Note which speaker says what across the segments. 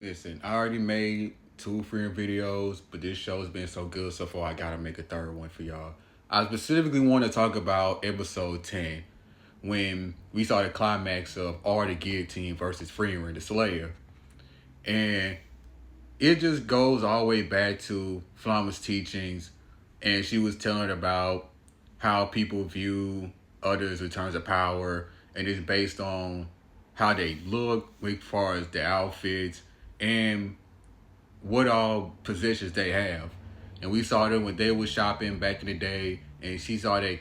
Speaker 1: Listen, I already made two freedom videos, but this show's been so good so far, I gotta make a third one for y'all. I specifically want to talk about episode 10 when we saw the climax of R the Guillotine versus Freeman the Slayer. And it just goes all the way back to Flama's teachings, and she was telling about how people view others in terms of power, and it's based on how they look as far as their outfits and what all positions they have. And we saw them when they was shopping back in the day, and she saw that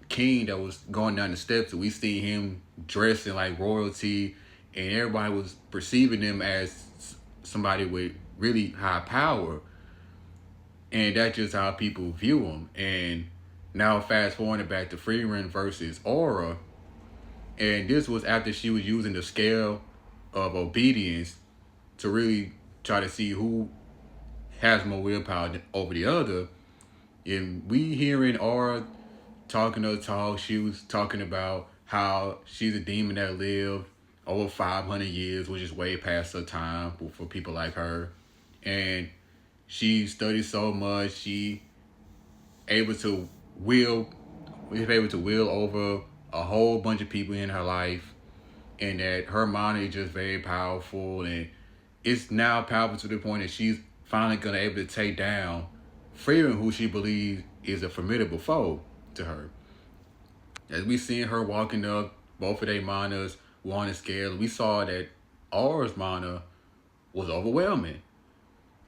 Speaker 1: king that was going down the steps, and we see him dressing like royalty, and everybody was perceiving him as somebody with really high power, and that's just how people view him. And now fast forwarding back to Freeman versus Aura, and this was after she was using the scale of obedience to really try to see who has more willpower over the other. And we hearing Aura talking her talk, she was talking about how she's a demon that lived over 500 years, which is way past her time for people like her. And she studied so much, she able to will was able to will over a whole bunch of people in her life, and that her mind is just very powerful, and it's now powerful to the point that she's finally gonna able to take down Freeman, who she believes is a formidable foe to her. As we seen her walking up, both of their manas were on the scale. We saw that Aura's mana was overwhelming.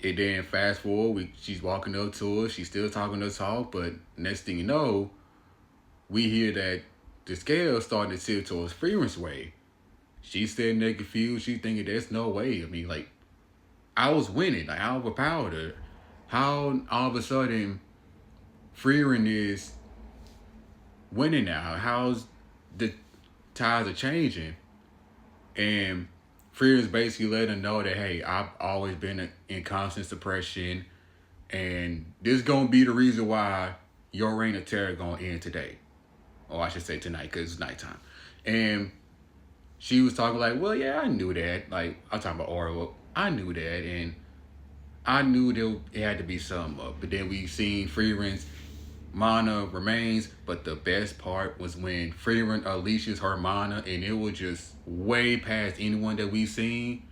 Speaker 1: And then fast forward, she's walking up to her. She's still talking her talk, but next thing you know, we hear that the scale starting to tilt towards Freeman's way. She's sitting there confused. She's thinking, there's no way. I mean, like, I was winning. Like, I overpowered her. How all of a sudden Freeman is winning now? How's the tides are changing? And Freeman's basically letting her know that, hey, I've always been in constant suppression, and this is gonna be the reason why your reign of terror gonna end today, or I should say tonight, because it's nighttime. And she was talking like, well, yeah, I knew that. Like, I'm talking about Aura. I knew that, and I knew that it had to be something up. But then we seen Freeman's mana remains, but the best part was when Freeman unleashes her mana, and it was just way past anyone that we seen.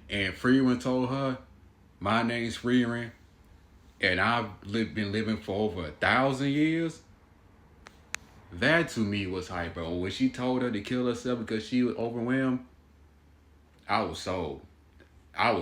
Speaker 1: And Freeman told her, my name's Freeman, and I've been living for over 1,000 years. That to me was hype, bro. When she told her to kill herself because she was overwhelmed, I was sold. I was